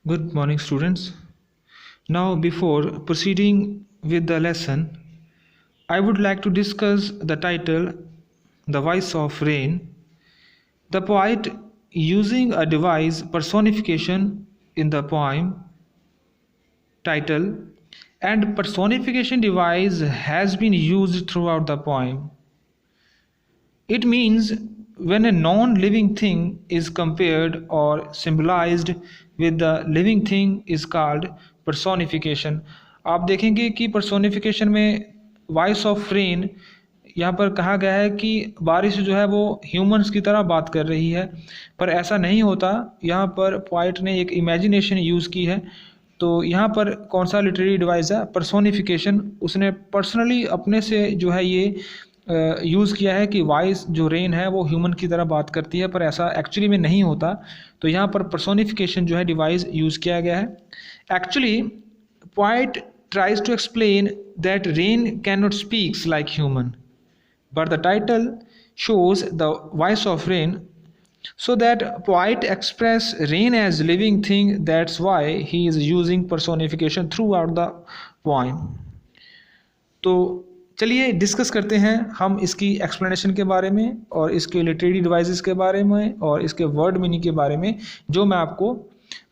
Good morning, students. Now, before proceeding with the lesson, I would like to discuss the title The Voice of Rain. The poet, using a device personification in the poem title, and personification device has been used throughout the poem. It means when a non-living thing is compared or symbolized with the living thing is called personification. आप देखेंगे कि personification में voice of rain यहाँ पर कहा गया है कि बारिश जो है वो ह्यूमंस की तरह बात कर रही है, पर ऐसा नहीं होता। यहाँ पर पोइट ने एक इमेजिनेशन यूज़ की है। तो यहाँ पर कौन सा लिटरेरी डिवाइस है? पर्सोनिफिकेशन। उसने पर्सनली अपने से जो है ये यूज़ किया है कि वॉइस जो रेन है वो ह्यूमन की तरह बात करती है, पर ऐसा एक्चुअली में नहीं होता। तो यहाँ पर पर्सोनिफिकेशन जो है डिवाइस यूज़ किया गया है। Actually poet tries to explain that rain can not speaks like human, but the title shows the voice of rain, so that poet express rain as living thing. That's why he is using personification throughout the poem. तो चलिए discuss करते हैं हम इसकी explanation के बारे में और इसके लिटरेरी डिवाइसेस के बारे में और इसके वर्ड मीनिंग के बारे में, जो मैं आपको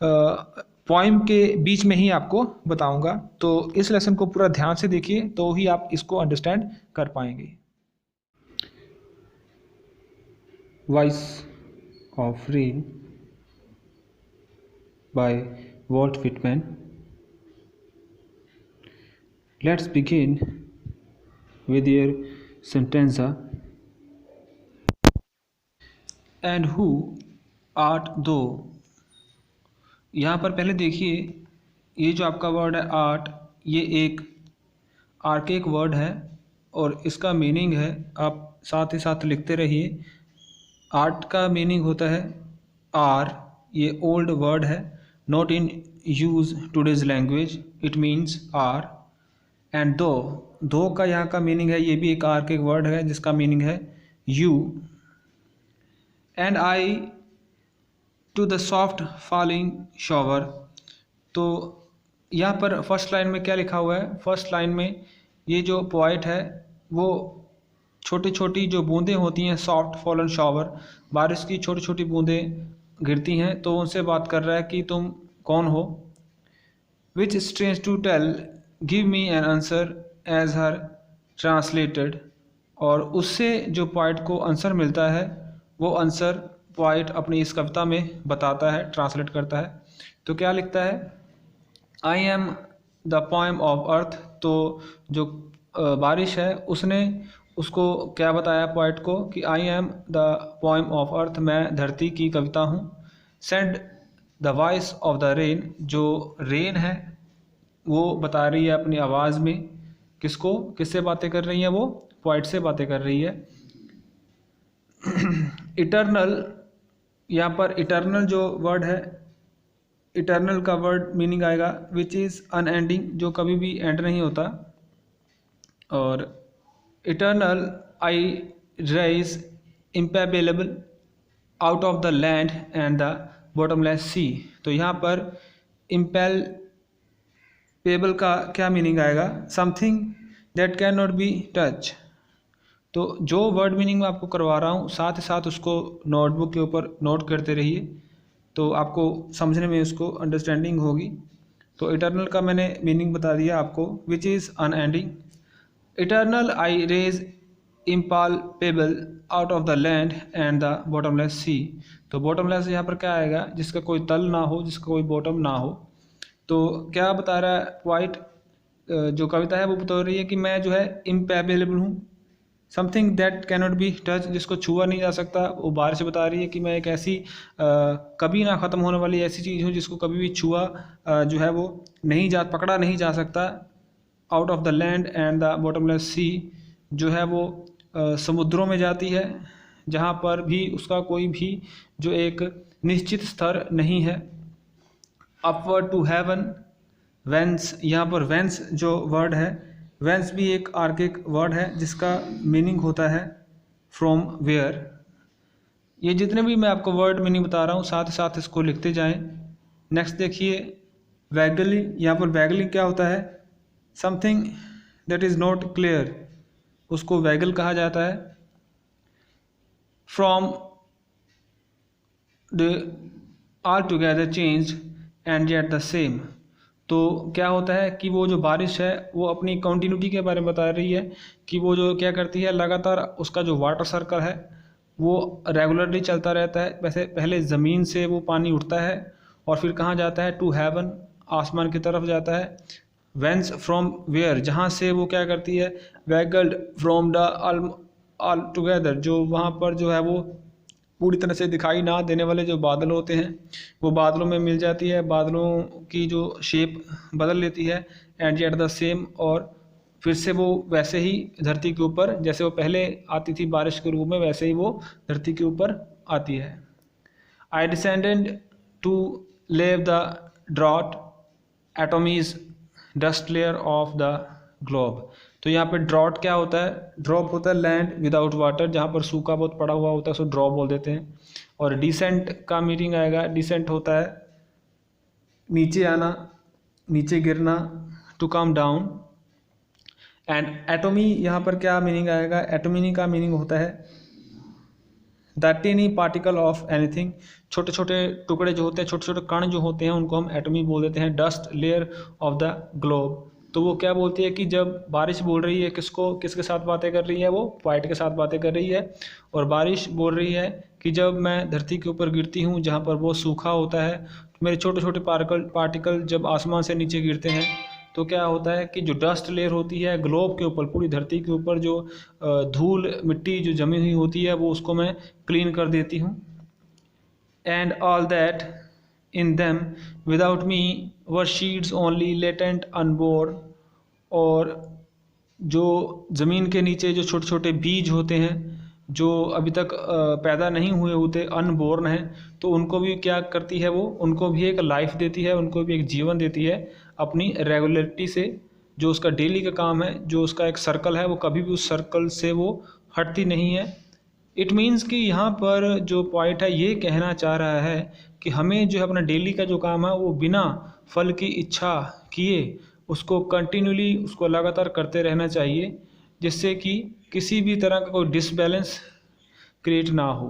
पोइम के बीच में ही आपको बताऊंगा। तो इस लेसन को पूरा ध्यान से देखिए तो ही आप इसको अंडरस्टैंड कर पाएंगे। Voice of Rain by Walt Whitman. Let's begin with your sentenza. And who art thou? यहाँ पर पहले देखिए, ये जो आपका वर्ड है आर्ट, ये एक आर्केक वर्ड है और इसका मीनिंग है, आप साथ ही साथ लिखते रहिए। आर्ट का मीनिंग होता है आर, ये ओल्ड वर्ड है, not in use today's language, it means are. And दो का यहाँ का मीनिंग है, ये भी एक आर का एक वर्ड है जिसका मीनिंग है you. And I to the soft falling shower. तो यहाँ पर फर्स्ट लाइन में क्या लिखा हुआ है? फर्स्ट लाइन में ये जो पोइट है वो छोटी छोटी जो बूंदें होती हैं, सॉफ्ट फॉलन शॉवर, बारिश की छोटी छोटी बूंदें गिरती हैं, तो उनसे बात कर रहा है कि तुम कौन हो। Which strange to tell give me an answer as her translated. और उससे जो पोइट को आंसर मिलता है वो आंसर पोइट अपनी इस कविता में बताता है, ट्रांसलेट करता है। तो क्या लिखता है? आई am the poem of earth. तो जो बारिश है उसने उसको क्या बताया पोइट को कि आई am the poem of earth, मैं धरती की कविता हूँ। Send the voice of the rain, जो रेन है वो बता रही है अपनी आवाज़ में किसको, किससे बातें कर रही है? वो पोइट से बातें कर रही है। इटर्नल, यहाँ पर इटर्नल जो वर्ड है, इटर्नल का वर्ड मीनिंग आएगा विच इज़ अनएंडिंग, जो कभी भी एंड नहीं होता। और eternal I rise impalpable out of the land and the bottomless sea. तो यहाँ पर इम्पेबल का क्या मीनिंग आएगा? Something that can not be touch. तो जो वर्ड मीनिंग मैं आपको करवा रहा हूँ साथ ही साथ उसको नोटबुक के ऊपर नोट करते रहिए, तो आपको समझने में उसको अंडरस्टैंडिंग होगी। तो इटर्नल का मैंने मीनिंग बता दिया आपको, which is unending. Eternal I rise impalpable out of the land and the bottomless sea. तो बॉटमलेस यहाँ पर क्या आएगा? जिसका कोई तल ना हो, जिसका कोई बॉटम ना हो। तो क्या बता रहा है पोइट? जो कविता है वो बता रही है कि मैं जो है इम्पेबलेबल हूँ, something that can not be touch, जिसको छुआ नहीं जा सकता। वो बारिश बता रही है कि मैं एक ऐसी कभी ना ख़त्म होने वाली ऐसी चीज़ हूँ जिसको कभी भी छुआ जो है वो पकड़ा नहीं जा सकता। Out of the land and the bottomless sea, जो है वो समुद्रों में जाती है जहाँ पर भी उसका कोई भी जो एक निश्चित स्तर नहीं है। अपवर्ड टू हेवन, वेंस, यहाँ पर वेंस जो वर्ड है, वेंस भी एक आर्किक वर्ड है जिसका मीनिंग होता है फ्रॉम वेयर। ये जितने भी मैं आपको वर्ड मीनिंग बता रहा हूँ साथ ही साथ इसको लिखते जाएं। नेक्स्ट देखिए वैगलिंग। यहाँ पर वैगलिंग क्या होता है? Something that is not clear, उसको वैगल कहा जाता है। From the all together change and yet the same. तो क्या होता है कि वो जो बारिश है वो अपनी कंटिन्यूटी के बारे में बता रही है कि वो जो क्या करती है, लगातार उसका जो वाटर सर्कल है वो रेगुलरली चलता रहता है। वैसे पहले ज़मीन से वो पानी उठता है और फिर कहाँ जाता है? टू हेवन, आसमान की तरफ जाता है। वेंस फ्रॉम वेयर, जहाँ से वो क्या करती है? वैगल्ड फ्रॉम द ऑल टुगेदर, जो वहाँ पर जो है वो पूरी तरह से दिखाई ना देने वाले जो बादल होते हैं वो बादलों में मिल जाती है, बादलों की जो शेप बदल लेती है। एंड एट द सेम, और फिर से वो वैसे ही धरती के ऊपर, जैसे वो पहले आती थी बारिश के रूप में, वैसे ही वो धरती के ऊपर आती है। I descended to lave the drought atomies dust layer of the globe. तो यहाँ पे ड्रॉट क्या होता है? ड्रॉप होता है लैंड विदाउट वाटर, जहाँ पर सूखा बहुत पड़ा हुआ होता है उसको ड्रॉप बोल देते हैं। और डिसेंट का मीनिंग आएगा, डिसेंट होता है नीचे आना, नीचे गिरना, to come down. And atomy यहाँ पर क्या मीनिंग आएगा? एटोमी का मीनिंग होता है the tiny particle of anything. छोटे छोटे टुकड़े जो होते हैं, छोटे छोटे कण जो होते हैं, उनको हम एटमी बोल देते हैं। Dust layer of the globe. तो वो क्या बोलती है कि जब बारिश बोल रही है, किसके साथ बातें कर रही है? वो पॉइंट के साथ बातें कर रही है। और बारिश बोल रही है कि जब मैं धरती के ऊपर गिरती हूँ जहाँ पर वो सूखा होता है, तो मेरे छोटे छोटे पार्टिकल जब आसमान से नीचे गिरते हैं तो क्या होता है कि जो डस्ट लेयर होती है ग्लोब के ऊपर, पूरी धरती के ऊपर जो धूल मिट्टी जो जमी हुई होती है वो उसको मैं क्लीन कर देती हूँ। And all that in them without me were शीड्स only latent unborn. और जो ज़मीन के नीचे जो छोटे छोटे बीज होते हैं जो अभी तक पैदा नहीं हुए होते, अनबोर्न हैं, तो उनको भी क्या करती है वो? उनको भी एक लाइफ देती है, उनको भी एक जीवन देती है अपनी रेगुलरिटी से। जो उसका डेली का काम है, जो उसका एक सर्कल है, वो कभी भी उस सर्कल से वो हटती नहीं है। इट मीन्स कि यहाँ पर जो पॉइंट है ये कहना चाह रहा है कि हमें जो है अपना डेली का जो काम है वो बिना फल की इच्छा किए उसको कंटिन्यूली, उसको लगातार करते रहना चाहिए, जिससे कि किसी भी तरह का कोई डिसबैलेंस क्रिएट ना हो।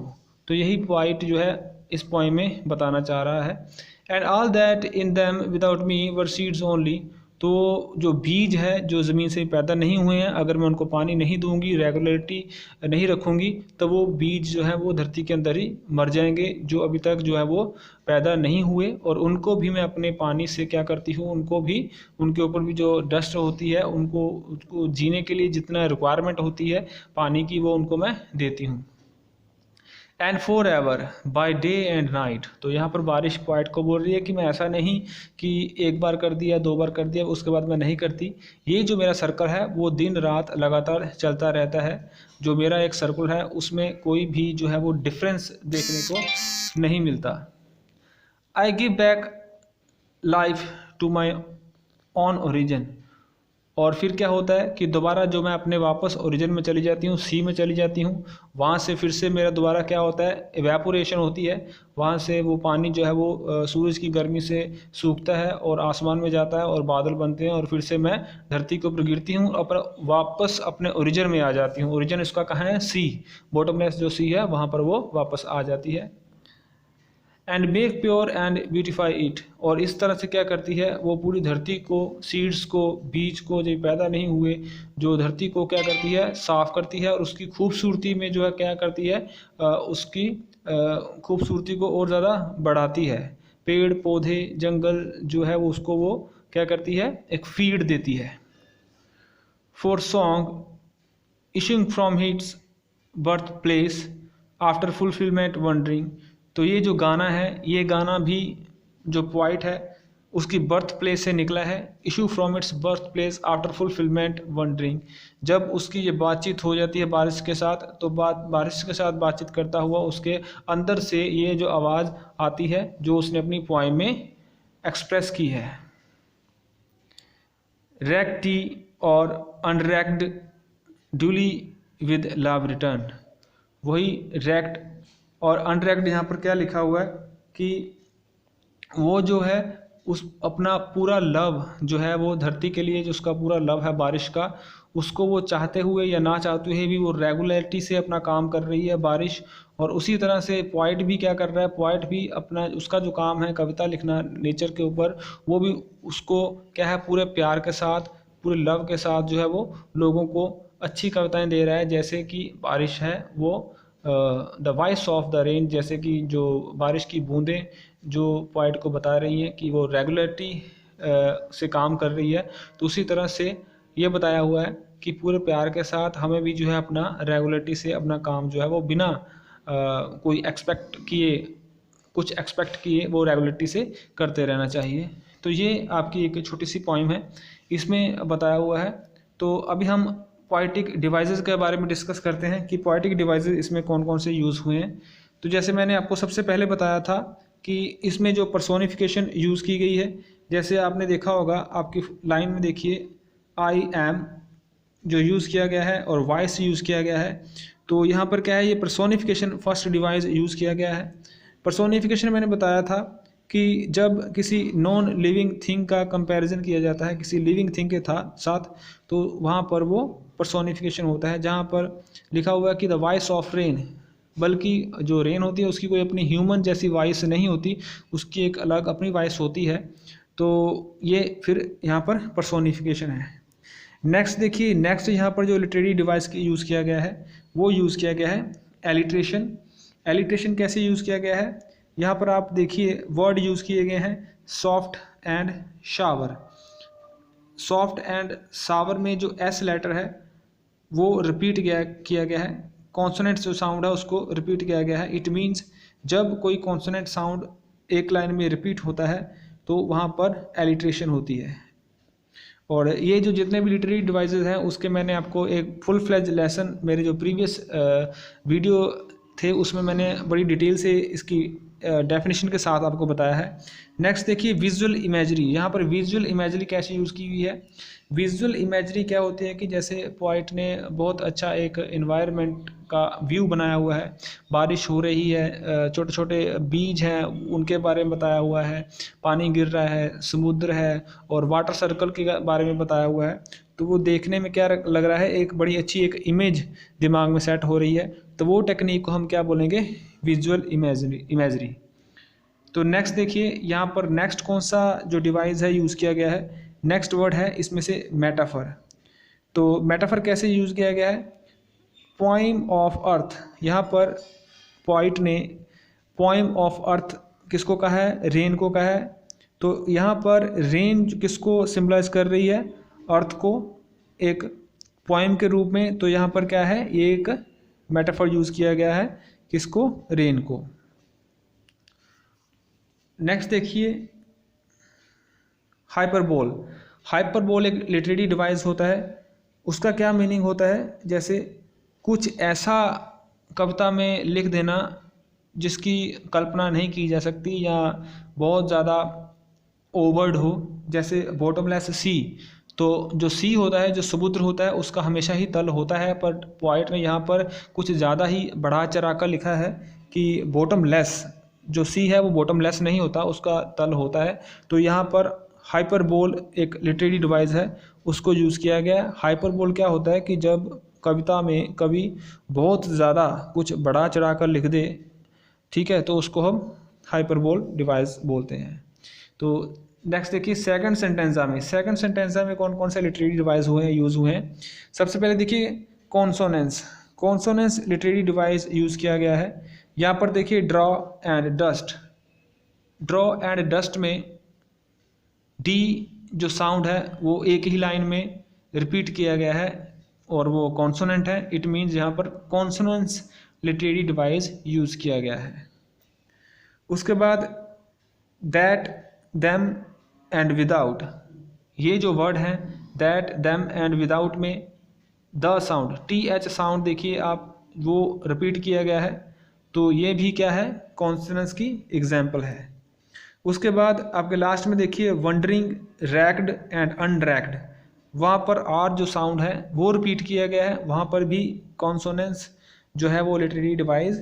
तो यही पॉइंट जो है इस पॉइंट में बताना चाह रहा है। And all that in them without me were seeds only. तो जो बीज है जो ज़मीन से पैदा नहीं हुए हैं, अगर मैं उनको पानी नहीं दूंगी, रेगुलरिटी नहीं रखूंगी, तो वो बीज जो है वो धरती के अंदर ही मर जाएंगे, जो अभी तक जो है वो पैदा नहीं हुए। और उनको भी मैं अपने पानी से क्या करती हूँ, उनको भी, उनके ऊपर भी जो डस्ट होती है, उनको जीने के लिए जितना रिक्वायरमेंट होती है पानी की, वो उनको मैं देती हूँ। And for ever by day and night. तो यहाँ पर बारिश पॉइंट को बोल रही है कि मैं ऐसा नहीं कि एक बार कर दिया, दो बार कर दिया, उसके बाद मैं नहीं करती। ये जो मेरा सर्कल है वो दिन रात लगातार चलता रहता है। जो मेरा एक सर्कल है उसमें कोई भी जो है वो डिफरेंस देखने को नहीं मिलता। I give back life to my own origin. और फिर क्या होता है कि दोबारा जो मैं अपने वापस ओरिजिन में चली जाती हूँ, सी में चली जाती हूँ, वहाँ से फिर से मेरा दोबारा क्या होता है? इवेपोरेशन होती है। वहाँ से वो पानी जो है वो सूरज की गर्मी से सूखता है और आसमान में जाता है और बादल बनते हैं, और फिर से मैं धरती के ऊपर गिरती हूँ और वापस अपने ओरिजिन में आ जाती हूँ। ओरिजिन इसका कहाँ है? सी, बॉटमलेस जो सी है वहाँ पर वो वापस आ जाती है। And make pure and beautify it. और इस तरह से क्या करती है वो? पूरी धरती को, सीड्स को, बीज को जो पैदा नहीं हुए, जो धरती को क्या करती है? साफ करती है, और उसकी खूबसूरती में जो है क्या करती है? उसकी खूबसूरती को और ज़्यादा बढ़ाती है। पेड़ पौधे जंगल जो है वो उसको वो क्या करती है? एक फीड देती है। For song issuing from hits birth place after fulfillment wondering. तो ये जो गाना है, ये गाना भी जो पोइट है उसकी बर्थ प्लेस से निकला है। Issue from its birth place after fulfillment wondering. जब उसकी ये बातचीत हो जाती है बारिश के साथ, तो बारिश के साथ बातचीत करता हुआ उसके अंदर से ये जो आवाज़ आती है जो उसने अपनी पोएम में एक्सप्रेस की है। रैक्टी और अनरैक्ड ड्यूली विद लव रिटर्न। वही रैक्ट और अनरैक्ड यहाँ पर क्या लिखा हुआ है कि वो जो है उस अपना पूरा लव जो है वो धरती के लिए, जो उसका पूरा लव है बारिश का, उसको वो चाहते हुए या ना चाहते हुए भी वो रेगुलरिटी से अपना काम कर रही है बारिश। और उसी तरह से पोइट भी क्या कर रहा है, पोइट भी अपना उसका जो काम है कविता लिखना नेचर के ऊपर, वो भी उसको क्या है पूरे प्यार के साथ, पूरे लव के साथ जो है वो लोगों को अच्छी कविताएं दे रहा है। जैसे कि बारिश है वो the voice of the rain, जैसे कि जो बारिश की बूंदें जो पोइट को बता रही हैं कि वो रेगुलरिटी से काम कर रही है। तो उसी तरह से ये बताया हुआ है कि पूरे प्यार के साथ हमें भी जो है अपना रेगुलरिटी से अपना काम जो है वो बिना कोई एक्सपेक्ट किए, कुछ एक्सपेक्ट किए वो रेगुलरिटी से करते रहना चाहिए। तो ये आपकी एक छोटी सी पोइम है, इसमें बताया हुआ है। तो अभी हम पोइटिक डिवाइसेस के बारे में डिस्कस करते हैं कि पोइटिक डिवाइसेस इसमें कौन कौन से यूज़ हुए हैं। तो जैसे मैंने आपको सबसे पहले बताया था कि इसमें जो पर्सोनिफिकेशन यूज़ की गई है, जैसे आपने देखा होगा आपकी लाइन में देखिए आई एम जो यूज़ किया गया है और वॉइस यूज़ किया गया है। तो यहाँ पर क्या है, ये पर्सोनिफिकेशन फर्स्ट डिवाइस यूज़ किया गया है। पर्सोनिफिकेशन मैंने बताया था कि जब किसी नॉन लिविंग थिंग का कंपैरिजन किया जाता है किसी लिविंग थिंग के साथ, तो वहाँ पर वो पर्सोनिफिकेशन होता है। जहाँ पर लिखा हुआ है कि द वॉइस ऑफ रेन, बल्कि जो रेन होती है उसकी कोई अपनी ह्यूमन जैसी वॉइस नहीं होती, उसकी एक अलग अपनी वॉइस होती है। तो ये फिर यहाँ पर पर्सोनिफिकेशन है। नेक्स्ट देखिए, नेक्स्ट यहाँ पर जो लिटरेरी डिवाइस की यूज़ किया गया है वो यूज़ किया गया है एलिट्रेशन। एलिट्रेशन कैसे यूज़ किया गया है, यहाँ पर आप देखिए वर्ड यूज़ किए गए हैं soft and shower. Soft and shower में जो एस लेटर है वो रिपीट किया गया है, कॉन्सोनेंट जो साउंड है उसको रिपीट किया गया है। इट मीन्स जब कोई कॉन्सोनेंट साउंड एक लाइन में रिपीट होता है तो वहाँ पर एलिट्रेशन होती है। और ये जो जितने भी लिटरेरी डिवाइसेस हैं उसके मैंने आपको एक फुल फ्लेज लेसन मेरे जो प्रीवियस वीडियो थे उसमें मैंने बड़ी डिटेल से इसकी डेफिनेशन के साथ आपको बताया है। नेक्स्ट देखिए विजुअल इमेजरी, यहाँ पर विजुअल इमेजरी कैसे यूज़ की हुई है। विजुअल इमेजरी क्या होती है कि जैसे पोइट ने बहुत अच्छा एक एनवायरनमेंट का व्यू बनाया हुआ है, बारिश हो रही है, छोटे छोटे बीज हैं उनके बारे में बताया हुआ है, पानी गिर रहा है, समुद्र है और वाटर सर्कल के बारे में बताया हुआ है। तो वो देखने में क्या लग रहा है, एक बड़ी अच्छी एक इमेज दिमाग में सेट हो रही है। तो वो टेक्निक को हम क्या बोलेंगे, विजुअल इमेजरी। तो नेक्स्ट देखिए यहाँ पर नेक्स्ट कौन सा जो डिवाइस है यूज़ किया गया है, नेक्स्ट वर्ड है इसमें से मेटाफर। तो मेटाफर कैसे यूज़ किया गया है, पोइम ऑफ अर्थ, यहाँ पर पोइट ने पोइम ऑफ अर्थ किसको कहा है, रेन को कहा है। तो यहाँ पर रेन किसको सिम्बलाइज कर रही है, अर्थ को एक पोइम के रूप में। तो यहाँ पर क्या है, ये एक मेटाफर यूज़ किया गया है, किसको, रेन को। नेक्स्ट देखिए हाइपरबोल। हाइपरबोल एक लिटरेरी डिवाइस होता है, उसका क्या मीनिंग होता है, जैसे कुछ ऐसा कविता में लिख देना जिसकी कल्पना नहीं की जा सकती या बहुत ज़्यादा ओवर्ड हो। जैसे बॉटमलेस सी, तो जो सी होता है, जो समुद्र होता है, उसका हमेशा ही तल होता है, पर पोइट ने यहाँ पर कुछ ज़्यादा ही बढ़ा चढ़ा कर लिखा है कि बॉटमलेस, जो सी है वो बॉटमलेस नहीं होता, उसका तल होता है। तो यहाँ पर हाइपरबोल एक लिटरेरी डिवाइस है, उसको यूज़ किया गया है। हाइपरबोल क्या होता है कि जब कविता में कवि बहुत ज़्यादा कुछ बढ़ा चढ़ा कर लिख दे, ठीक है, तो उसको हम हाइपरबोल डिवाइस बोलते हैं। तो नेक्स्ट देखिए सेकंड सेंटेंसा में, सेकंड सेंटेंसा में कौन कौन से लिटरेरी डिवाइस हुए हैं, यूज़ हुए हैं। सबसे पहले देखिए consonance. Consonance literary device use किया गया है। यहाँ पर देखिए draw and dust. Draw and dust में डी जो साउंड है वो एक ही लाइन में रिपीट किया गया है और वो कॉन्सोनेंट है। इट मीन्स यहाँ पर कॉन्सोनेंस लिटरेरी डिवाइस यूज़ किया गया है। उसके बाद दैट, देम एंड विदाउट, ये जो वर्ड हैं दैट, देम एंड विदाउट में the sound, T H sound देखिए आप, वो रिपीट किया गया है। तो ये भी क्या है, कॉन्सोनेंस की एग्जाम्पल है। उसके बाद आपके लास्ट में देखिए वंडरिंग, रैक्ड एंड अनरैक्ड, वहाँ पर आर जो साउंड है वो रिपीट किया गया है, वहाँ पर भी कॉन्सोनेंस जो है वो लिटरेरी डिवाइस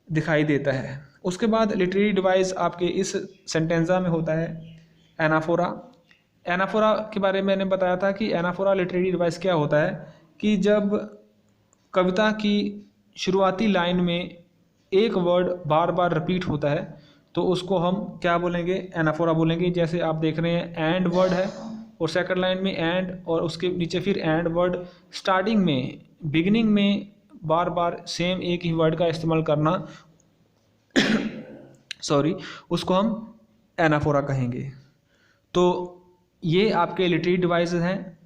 दिखाई देता है। उसके बाद लिटरेरी डिवाइस आपके इस सेंटेंजा में होता है एनाफोरा। एनाफोरा के बारे में मैंने बताया था कि एनाफोरा लिटरेरी डिवाइस क्या होता है कि जब कविता की शुरुआती लाइन में एक वर्ड बार बार रिपीट होता है तो उसको हम क्या बोलेंगे, एनाफोरा बोलेंगे। जैसे आप देख रहे हैं एंड वर्ड है और सेकंड लाइन में एंड और उसके नीचे फिर एंड वर्ड, स्टार्टिंग में बिगिनिंग में बार बार सेम एक ही वर्ड का इस्तेमाल करना सॉरी, उसको हम एनाफोरा कहेंगे। तो ये आपके लिटरेरी डिवाइसेस हैं।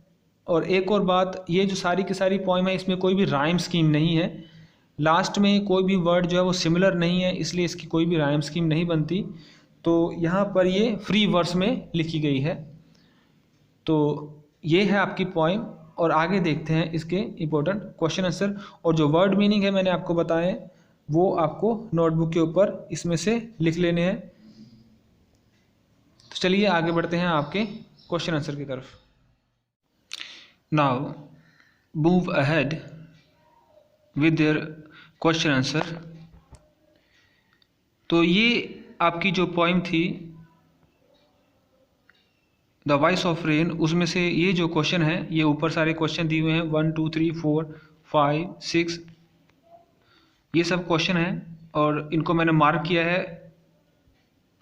और एक और बात, ये जो सारी की सारी पोएम है इसमें कोई भी राइम स्कीम नहीं है, लास्ट में कोई भी वर्ड जो है वो सिमिलर नहीं है, इसलिए इसकी कोई भी राइम स्कीम नहीं बनती। तो यहाँ पर ये फ्री वर्स में लिखी गई है। तो ये है आपकी पोएम और आगे देखते हैं इसके इम्पोर्टेंट क्वेश्चन आंसर। और जो वर्ड मीनिंग है मैंने आपको बताए वो आपको नोटबुक के ऊपर इसमें से लिख लेने हैं। तो चलिए आगे बढ़ते हैं आपके क्वेश्चन आंसर की तरफ। Now move ahead with their question answer. तो ये आपकी जो पोएम थी द वॉइस ऑफ रेन, उसमें से ये जो क्वेश्चन है, ये ऊपर सारे क्वेश्चन दिए हुए हैं 1 2 3 4 5 6, ये सब क्वेश्चन हैं और इनको मैंने मार्क किया है।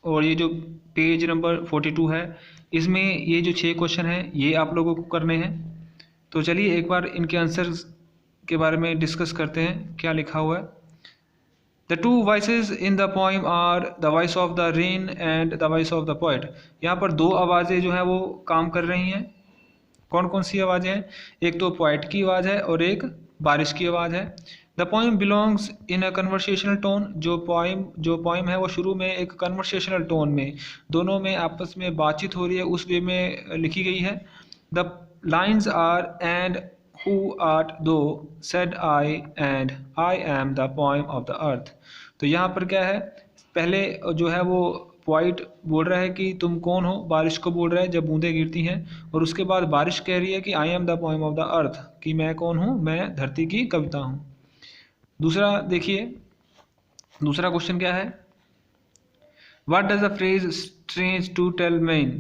और ये जो पेज नंबर 42 है इसमें ये जो 6 क्वेश्चन हैं ये आप लोगों को करने हैं। तो चलिए एक बार इनके आंसर्स के बारे में डिस्कस करते हैं क्या लिखा हुआ है। The two voices in the poem are the voice of the rain and the voice of the poet। यहाँ पर दो आवाज़ें जो हैं वो काम कर रही हैं। कौन कौन सी आवाज़ें हैं? एक तो पोइट की आवाज़ है और एक बारिश की आवाज़ है। The poem belongs in a conversational tone. जो पोएम है वो शुरू में एक कन्वर्सेशनल टोन में, दोनों में आपस में बातचीत हो रही है उस वे में लिखी गई है। The lines are and Who art thou, said I, and I am the poem of the earth। तो यहाँ पर क्या है, पहले जो है वो पोइट बोल रहा है कि तुम कौन हो, बारिश को बोल रहा है जब बूंदें गिरती हैं, और उसके बाद बारिश कह रही है कि आई am the poem of the earth, कि मैं कौन हूँ, मैं धरती की कविता हूँ। दूसरा देखिए, दूसरा क्वेश्चन क्या है, what does the phrase strange to tell mean.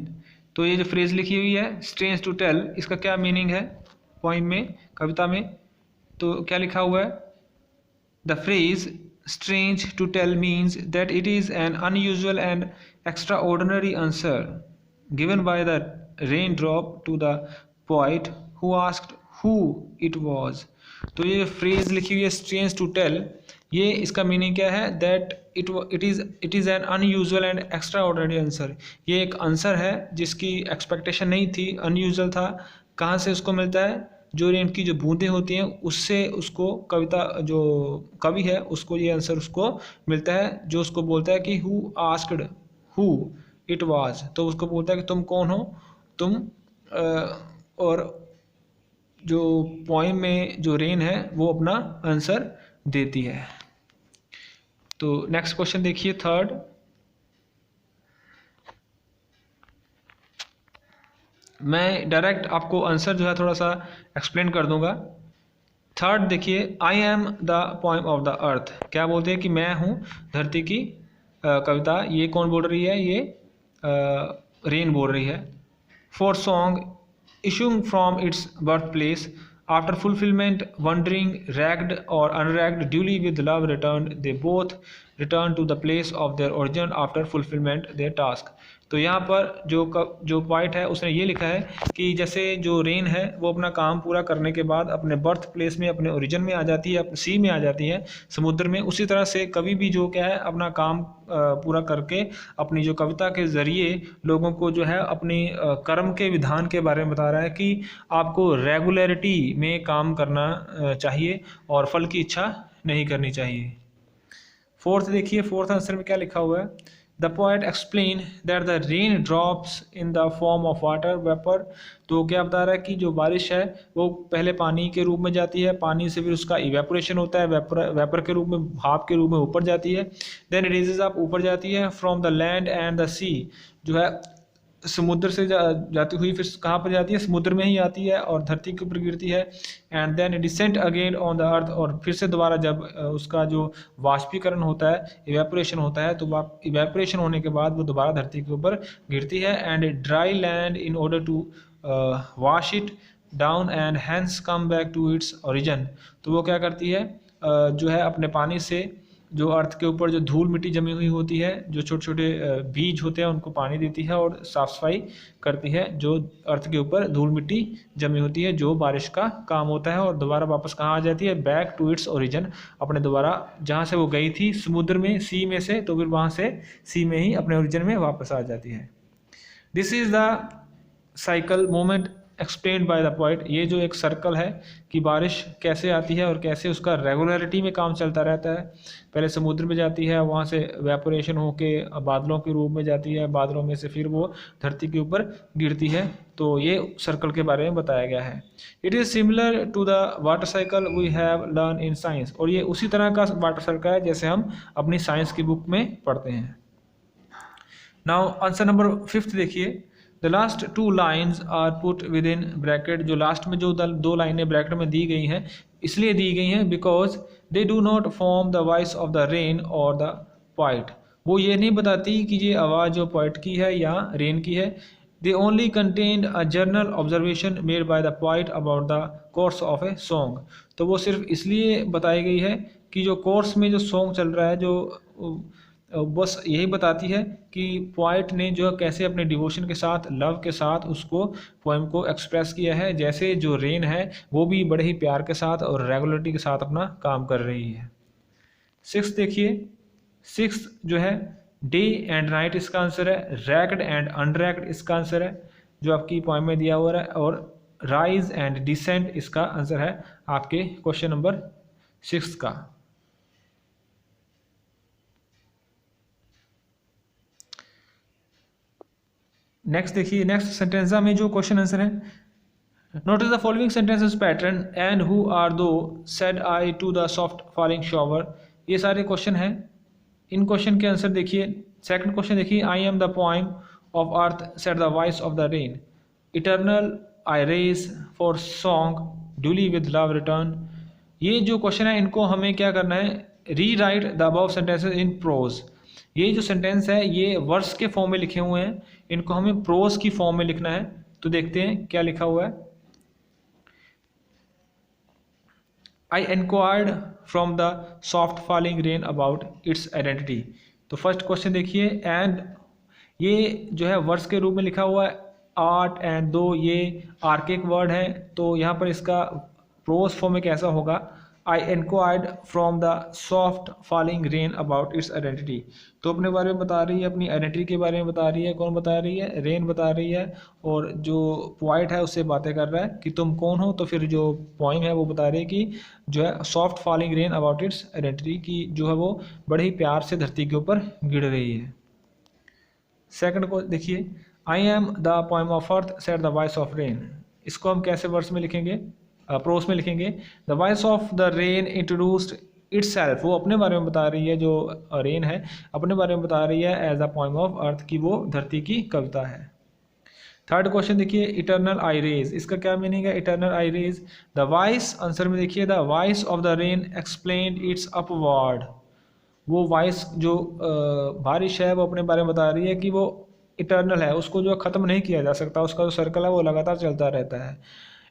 तो ये जो फ्रेज लिखी हुई है स्ट्रेंज टू टेल, इसका क्या मीनिंग है पोएम में, कविता में? तो क्या लिखा हुआ है, the phrase strange to tell means that it is an unusual and extraordinary answer given by the rain drop to the poet who asked who it was. तो ये फ्रेज लिखी हुई है स्ट्रेंज टू टेल, ये इसका meaning क्या है, that it is an unusual and extraordinary answer. ये एक आंसर है जिसकी एक्सपेक्टेशन नहीं थी, अनयूजुअल था। कहाँ से उसको मिलता है, जो रेन की जो बूंदें होती हैं उससे उसको कविता जो कवि है उसको ये आंसर उसको मिलता है, जो उसको बोलता है कि who asked who it was, तो उसको बोलता है कि तुम कौन हो, तुम और जो पोएम में जो रेन है वो अपना आंसर देती है। तो नेक्स्ट क्वेश्चन देखिए, थर्ड। मैं डायरेक्ट आपको आंसर जो है थोड़ा सा एक्सप्लेन कर दूंगा। थर्ड देखिए, I am the poem of the earth, क्या बोलते हैं कि मैं हूँ धरती की कविता। ये कौन बोल रही है, ये रेन बोल रही है। Forth song, issuing from its birth place after fulfillment, wandering reck'd और unreck'd, duly with love return, they both return to the place of their origin after fulfillment their task. तो यहाँ पर जो पॉइंट है उसने ये लिखा है कि जैसे जो रेन है वो अपना काम पूरा करने के बाद अपने बर्थ प्लेस में, अपने ओरिजिन में आ जाती है, सी में आ जाती है, समुद्र में, उसी तरह से कवि भी जो क्या है अपना काम पूरा करके अपनी जो कविता के ज़रिए लोगों को जो है अपनी कर्म के विधान के बारे में बता रहा है कि आपको रेगुलरिटी में काम करना चाहिए और फल की इच्छा नहीं करनी चाहिए। फोर्थ देखिए, फोर्थ आंसर में क्या लिखा हुआ है, the poet explain that the rain drops in the form of water vapour. तो क्या बता रहा है कि जो बारिश है वो पहले पानी के रूप में जाती है, पानी से फिर उसका इवेपोरेशन होता है, वेपर के रूप में, भाप के रूप में ऊपर जाती है, देन रिजेज अप, ऊपर जाती है, from the land and the sea, जो है समुद्र से जाती हुई फिर कहाँ पर जाती है, समुद्र में ही आती है और धरती के ऊपर गिरती है। And then descent again on the earth, और फिर से दोबारा जब उसका जो वाष्पीकरण होता है, इवेपोरेशन होता है, तो इवेपोरेशन होने के बाद वो दोबारा धरती के ऊपर गिरती है। And dry land in order to wash it down and hence come back to its origin. तो वो क्या करती है, जो है अपने पानी से जो अर्थ के ऊपर जो धूल मिट्टी जमी हुई होती है, जो छोटे छोटे बीज होते हैं, उनको पानी देती है और साफ़ सफाई करती है जो अर्थ के ऊपर धूल मिट्टी जमी होती है, जो बारिश का काम होता है। और दोबारा वापस कहाँ आ जाती है, बैक टू इट्स ओरिजिन, अपने दोबारा जहाँ से वो गई थी समुद्र में, सी में से, तो फिर वहाँ से सी में ही अपने ओरिजिन में वापस आ जाती है। This is the cycle moment explained by the poet. ये जो एक सर्कल है कि बारिश कैसे आती है और कैसे उसका रेगुलरिटी में काम चलता रहता है। पहले समुद्र में जाती है, वहाँ से वेपोरेशन होके बादलों के रूप में जाती है, बादलों में से फिर वो धरती के ऊपर गिरती है। तो ये सर्कल के बारे में बताया गया है। It is similar to the water cycle we have learn in science. और ये उसी तरह का वाटर सर्कल है जैसे हम अपनी साइंस की बुक में पढ़ते हैं। नाउ आंसर नंबर 5 देखिए। The last 2 lines are put within bracket. जो लास्ट में जो 2 लाइनें ब्रैकेट में दी गई हैं, इसलिए दी गई हैं because they do not form the voice of the rain और द पोइट। वो ये नहीं बताती कि ये आवाज़ जो पोइट की है या रेन की है। They only contained a journal observation made by the poet about the course of a song. तो वो सिर्फ इसलिए बताई गई है कि जो कोर्स में जो सॉन्ग चल रहा है, जो बस यही बताती है कि पोइट ने जो कैसे अपने डिवोशन के साथ, लव के साथ उसको पोएम को एक्सप्रेस किया है। जैसे जो रेन है वो भी बड़े ही प्यार के साथ और रेगुलरिटी के साथ अपना काम कर रही है। 6 देखिए। 6 जो है डे एंड नाइट इसका आंसर है, रैक्ड एंड अनरैक्ड इसका आंसर है जो आपकी पोएम में दिया हुआ है, और राइज एंड डिसेंट इसका आंसर है आपके क्वेश्चन नंबर 6 का। नेक्स्ट देखिए, नेक्स्ट सेंटेंसा में जो क्वेश्चन आंसर है, notice the following sentences pattern and who art thou said I to the soft falling shower. ये सारे क्वेश्चन हैं। इन क्वेश्चन के आंसर देखिए। सेकंड क्वेश्चन देखिए, I am the poem of earth said the voice of the rain, eternal I rise for song duly with love return. ये जो question है इनको हमें क्या करना है, री right the above sentences in prose. ये जो सेंटेंस है ये वर्स के फॉर्म में लिखे हुए हैं, इनको हमें प्रोज की फॉर्म में लिखना है। तो देखते हैं क्या लिखा हुआ है। I enquired from the soft falling rain about its identity. तो फर्स्ट क्वेश्चन देखिए, एंड ये जो है वर्स के रूप में लिखा हुआ है, आर्ट एंड दो ये आर्किक वर्ड है, तो यहाँ पर इसका प्रोज फॉर्म में कैसा होगा, I enquired from the soft falling rain about its identity. तो अपने बारे में बता रही है, अपनी आइडेंटिटी के बारे में बता रही है। कौन बता रही है, रेन बता रही है, और जो पोइट है उससे बातें कर रहा है कि तुम कौन हो। तो फिर जो पोइम है वो बता रही है कि जो है soft falling rain about its identity, की जो है वो बड़े ही प्यार से धरती के ऊपर गिर रही है। सेकंड को देखिए, I am the poem of earth said the voice of rain. इसको हम कैसे वर्स में लिखेंगे, प्रोस में लिखेंगे। The voice of the rain introduced itself, वो अपने बारे में बता रही है, जो रेन है अपने बारे में बता रही है as a poem of earth, की वो धरती की कविता है। थर्ड क्वेश्चन देखिए, इटर्नल आई रेज, इसका क्या मीनिंग है, eternal I rise. The voice, answer में देखिए, the voice of the rain explained its upward. वो वॉइस जो बारिश है वो अपने बारे में बता रही है कि वो इटर्नल है, उसको जो ख़त्म नहीं किया जा सकता, उसका जो सर्कल है वो लगातार चलता रहता है।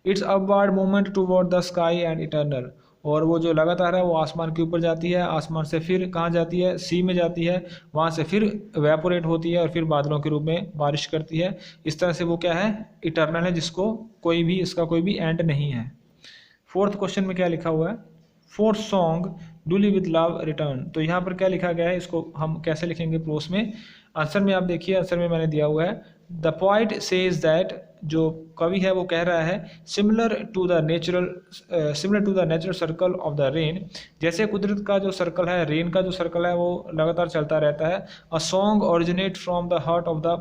It's upward movement toward the sky and eternal, और वो जो लगातार है वो आसमान के ऊपर जाती है, आसमान से फिर कहाँ जाती है, सी में जाती है, वहाँ से फिर वेपोरेट होती है और फिर बादलों के रूप में बारिश करती है। इस तरह से वो क्या है, इटर्नल है, जिसको कोई भी, इसका कोई भी एंड नहीं है। फोर्थ क्वेश्चन में क्या लिखा हुआ है, forth song duly with love return. तो यहाँ पर क्या लिखा गया है, इसको हम कैसे लिखेंगे प्रोस में। आंसर में आप देखिए, आंसर में मैंने दिया हुआ है, द पोइट सेज दैट, जो कवि है वो कह रहा है, similar to the natural circle of the rain, जैसे कुदरत का जो सर्कल है, रेन का जो सर्कल है वो लगातार चलता रहता है। A song originate from the heart of the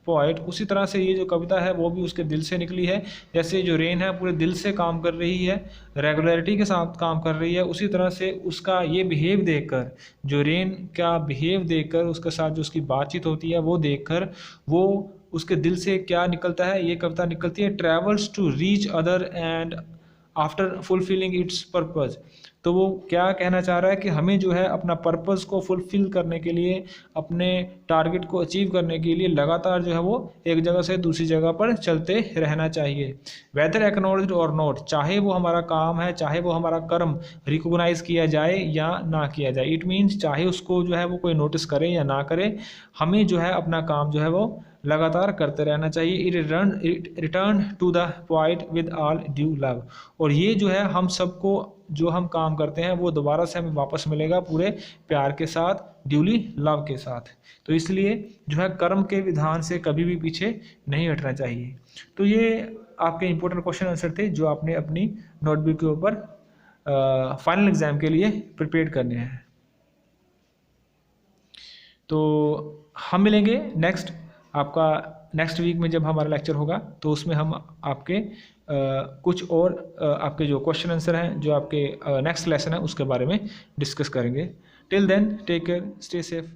poet, उसी तरह से ये जो कविता है वो भी उसके दिल से निकली है। जैसे जो रेन है पूरे दिल से काम कर रही है, रेगुलरिटी के साथ काम कर रही है, उसी तरह से उसका ये बिहेव देखकर, जो रेन का बिहेव देखकर, उसके साथ जो उसकी बातचीत होती है वो देखकर, वो उसके दिल से क्या निकलता है, ये कविता निकलती है travels to reach other and after fulfilling its purpose. तो वो क्या कहना चाह रहा है कि हमें जो है अपना पर्पज़ को फुलफिल करने के लिए, अपने टारगेट को अचीव करने के लिए लगातार जो है वो एक जगह से दूसरी जगह पर चलते रहना चाहिए। वेदर एक्नॉलेज्ड और नॉट, चाहे वो हमारा काम है, चाहे वो हमारा कर्म रिकॉग्नाइज किया जाए या ना किया जाए, इट मीन्स चाहे उसको जो है वो कोई नोटिस करे या ना करे, हमें जो है अपना काम जो है वो लगातार करते रहना चाहिए। Return to the point with all due love, और ये जो है हम सबको जो हम काम करते हैं वो दोबारा से हमें वापस मिलेगा पूरे प्यार के साथ, ड्यूली लव के साथ। तो इसलिए जो है कर्म के विधान से कभी भी पीछे नहीं हटना चाहिए। तो ये आपके इंपॉर्टेंट क्वेश्चन आंसर थे जो आपने अपनी नोटबुक के ऊपर फाइनल एग्जाम के लिए प्रिपेयर करने हैं। तो हम मिलेंगे आपका नेक्स्ट वीक में जब हमारा लेक्चर होगा, तो उसमें हम आपके कुछ और आपके जो क्वेश्चन आंसर हैं जो आपके नेक्स्ट लेसन है उसके बारे में डिस्कस करेंगे। Till then take care, stay safe.